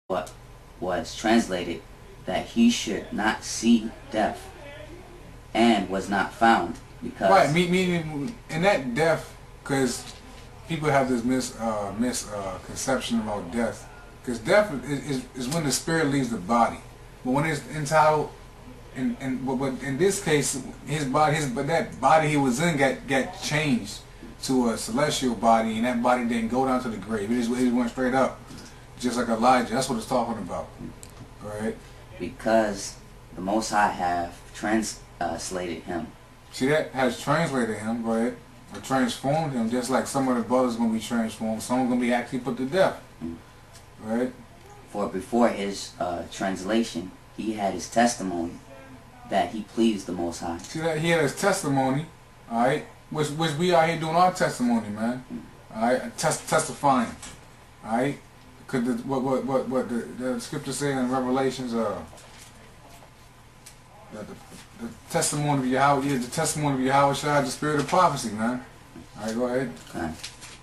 what was translated that he should not see death, and was not found because right, meaning in that death, because people have this misconception about death, because death is when the spirit leaves the body, but when it's entitled, but in this case, but that body he was in got changed to a celestial body, and that body didn't go down to the grave. It just went straight up, just like Elijah. That's what it's talking about, right? Because the Most High have translated him. See, that has translated him, right? Or transformed him, just like some of the brothers going to be transformed. Some are going to be actually put to death, right? For before his translation, he had his testimony that he pleased the Most High. See that he had his testimony, all right, which we out here doing our testimony, man, all right, testifying, all right, because what the scripture say in Revelations, the testimony of Yahweh is the testimony of Yahweh Shai, the spirit of prophecy, man. All right, go ahead.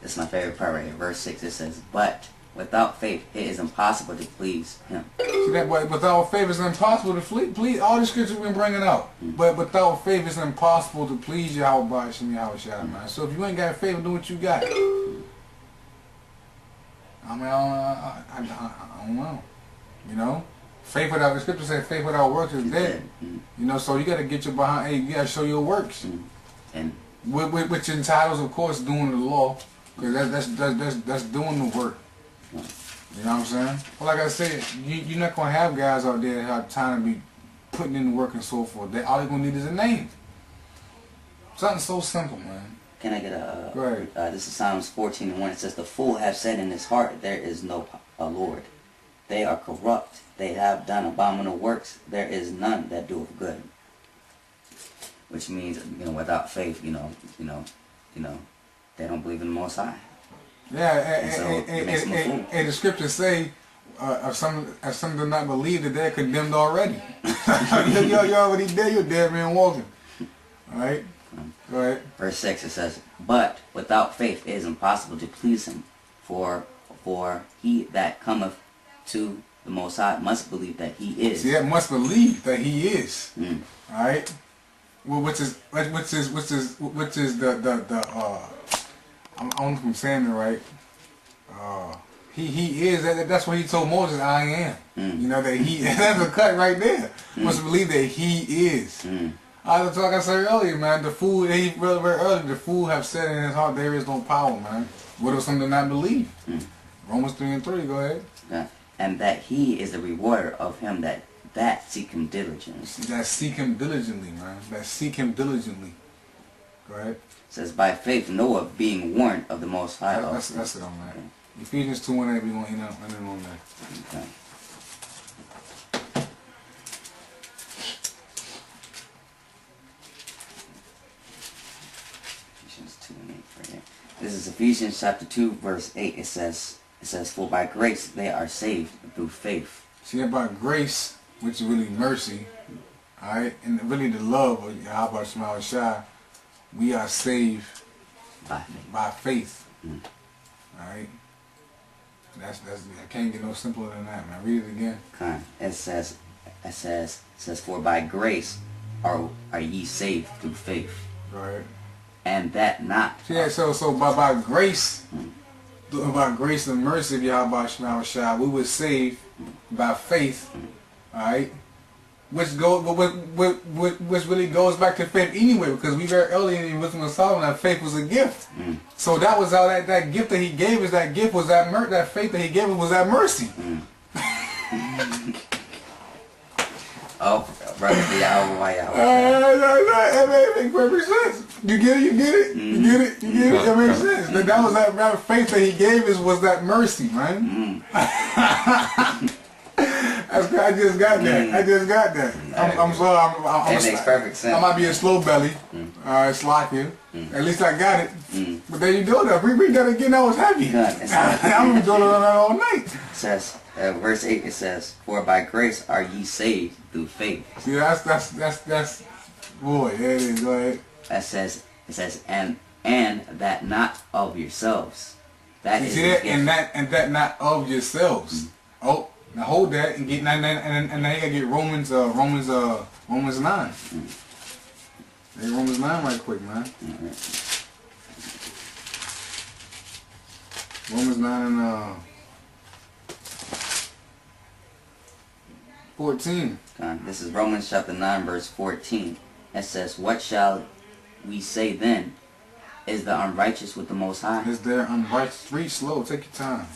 This is my favorite part right here, verse 6. It says, "But without faith, it is impossible to please him." See that? But without faith, it's impossible to please. All the scriptures we've been bringing out. But without faith, it's impossible to please Yahweh B'Hashem Yahweh Shai, man. So if you ain't got faith, do what you got. I mean, I don't know. You know, faith without, the scripture says faith without works is dead. You know, so you got to get your behind. Hey, you got to show your works. And which entitles, of course, doing the law, because that's doing the work. You know what I'm saying? Well, like I said, you're not gonna have guys out there that have time to be putting in the work and so forth. All they're gonna need is a name. Something so simple, man. Can I get a? Go ahead. This is Psalms 14:1. It says, "The fool have said in his heart, there is no Lord. They are corrupt. They have done abominable works. There is none that doeth good." Which means, you know, without faith, you know, they don't believe in the Most High. Yeah, and the scriptures say, if some do not believe, that they're condemned already. You're already dead. You're dead man walking. All right. Go ahead. Verse 6, it says, "But without faith it is impossible to please him. For he that cometh to the Most High must believe that he is." See, that must believe that he is. All right. Well, which is the I don't know if I'm saying it right. He is. That's what he told Moses. I am. You know that he. That's a cut right there. Must believe that he is. Like I said earlier, man. The fool. Very early. The fool have said in his heart, there is no power, man. What if some do not believe? Romans 3:3. Go ahead. Yeah. And that he is the rewarder of him that seek him diligently. That seek him diligently, man. That seek him diligently. Go ahead. It says, "By faith Noah, being warned of the Most High." That's it on that. Ephesians 2:1, we gonna end on that. Okay. Ephesians 2:8 right here. This is Ephesians chapter 2, verse 8. It says, "For by grace they are saved through faith." See, about grace, which is really mercy, all right, and really the love of Yahweh Shema Shai, we are saved by faith. All right. That's I can't get no simpler than that, man. Read it again. It says, "For by grace are ye saved through faith." Right. And that not. Yeah. So by grace, by grace and mercy of Yahweh Shema Shai, we were saved by faith. All right. Which really goes back to faith anyway, because we read earlier in Wisdom of Solomon that faith was a gift. So that was how that gift that he gave us. That gift was that faith that he gave us was that mercy. Oh, brother, Yahweh. That makes perfect sense. You get it. You get it. That makes sense. That was that faith that he gave us was that mercy, man. I just got that. I'm sorry. That makes perfect sense. I might be a slow belly. Slacking. At least I got it. But there you go. Read that again. That was heavy. I'm gonna be doing that all night. It says, verse 8. It says, "For by grace are ye saved through faith." See, that's boy. There it is. Go ahead. It says, and that not of yourselves. That is that, and that not of yourselves. Oh. hold that and get and now you gotta get Romans 9. Hey, Romans 9 right quick, man. Romans 9 and 14. This is Romans chapter 9 verse 14. It says, what shall we say then? Is the unrighteous with the Most High? Is there unrighteous? Read slow, take your time.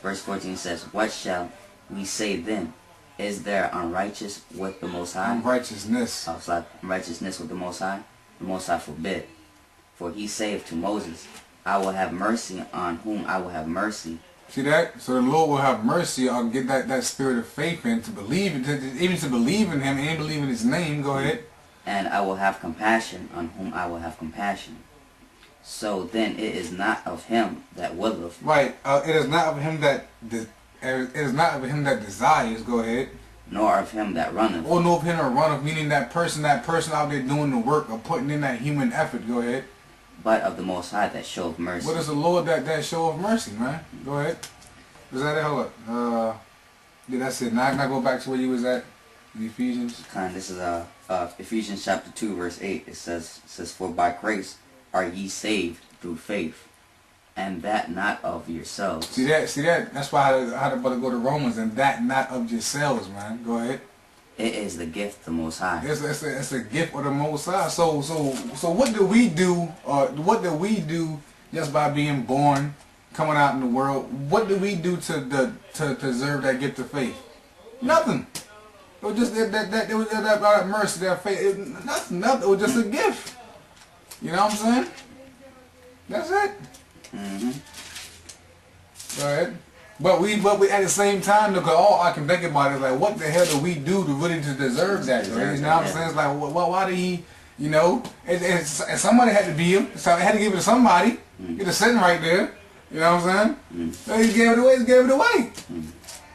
Verse 14 says, what shall we say then? Is there unrighteous with the Most High? Unrighteousness. Oh, it's like unrighteousness with the Most High? The Most High forbid. For he saith to Moses, I will have mercy on whom I will have mercy. See that? So the Lord will have mercy. I'll get that spirit of faith in to believe, even to believe in Him and believe in His name. Go ahead. And I will have compassion on whom I will have compassion. So then it is not of him that willeth. Right. It is not of him that desires. Go ahead. Nor of him that runneth. Or nor of him that runneth, meaning that person out there doing the work or putting in that human effort. Go ahead. But of the Most High that showeth mercy. What is the Lord that showeth mercy, man? Go ahead. Was that it? Hold up. Yeah, that's it. Now go back to where you was at in Ephesians. This is Ephesians chapter 2 verse 8. It says, for by grace are ye saved through faith, and that not of yourselves. See that? That's why I had to go to Romans, and that not of yourselves, man. Go ahead. It is the gift of the Most High. It's a gift of the Most High. So what do we do? What do we do just by being born, coming out in the world? What do we do to deserve that gift of faith? Nothing. It was just that mercy, that faith. Nothing. It was just a gift. You know what I'm saying? That's it. Go ahead. But we at the same time, look, all I can think about is like, what the hell do we do to really deserve that? You know what I'm saying? It's like, why did he? You know, and somebody had to be him. So I had to give it to somebody. It was sitting right there. You know what I'm saying? So he gave it away. He gave it away.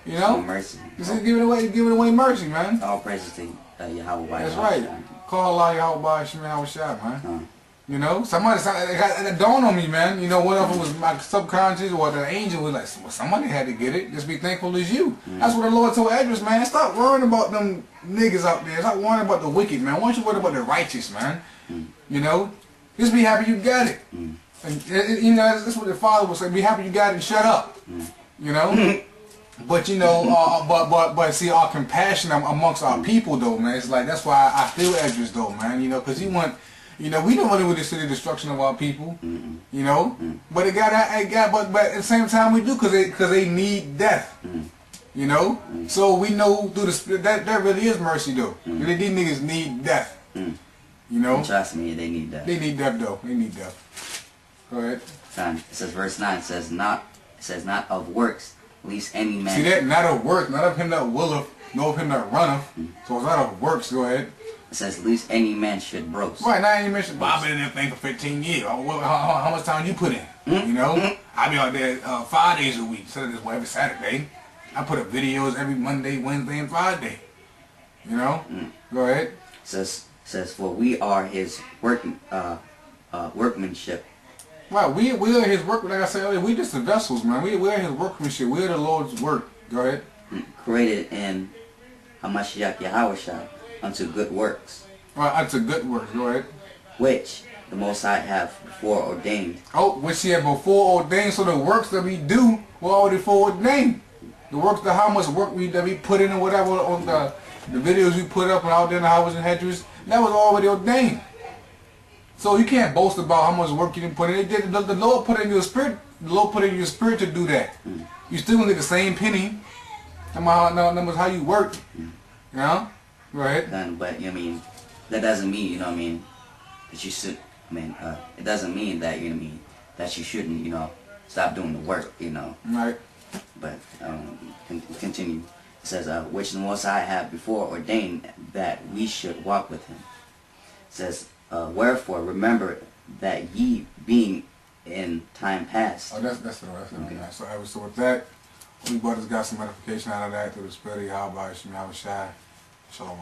You know? Mercy. Just give it away. Give it away, mercy, man. All praises to Yahweh. That's right. Call Allah Yahweh Shemel Shah, man. You know, it dawned on me, man. You know, whatever it was my subconscious or the angel was like, well, somebody had to get it. Just be thankful as you. That's what the Lord told Edris, man. Stop worrying about them niggas out there. Stop worrying about the wicked, man. Why don't you worry about the righteous, man? You know, just be happy you got it. And you know, that's what the Father would say. Be happy you got it and shut up. You know. But you know, but see, our compassion amongst our people, though, man. It's like that's why I feel Edris, though, man. You know, because he want. You know, we don't want to see the destruction of our people. You know, but but at the same time we do, because they need death. You know, so we know through the Spirit that really is mercy, though. These niggas need death. You know, and trust me, they need death. They need death, though. They need death. Go ahead. It says verse 9 says not of works, least any man. See that? Not of works, not of him that willeth, nor of him that runneth. So it's not of works. Go ahead. It says, least any man should boast. Right, now any man should boast. I've been in that thing for 15 years. How much time you put in? You know? I be out there 5 days a week, instead of this every Saturday. I put up videos every Monday, Wednesday, and Friday. You know? Go ahead. It says, for we are his workmanship. Right, we are his work. Like I said earlier, we just the vessels, man. We are his workmanship. We are the Lord's work. Go ahead. Created in Hamashiach Yahushua unto good works. Right, unto good works. Go ahead. Which the Most High have before ordained. Oh, which he had before ordained. So the works that we do were already foreordained. The works, how much work that we put in or whatever on the videos we put up and out there in the houses and hedges, that was already ordained. So you can't boast about how much work you didn't put in. The Lord put in your spirit. The Lord put in your spirit to do that. You still gonna get the same penny. No matter how you work. You know. Right. But you know what I mean, that doesn't mean, you know what I mean, that you should. I mean, it doesn't mean that, you know what I mean, that you shouldn't, you know, stop doing the work, you know. Right. But continue. It says, which the Most High have before ordained that we should walk with Him. It says, wherefore remember that ye being in time past. Oh, that's the rest of it. Okay. So with that, we brothers got some edification out of that through the Spirit of Yahweh Shemel Shai. Shalom.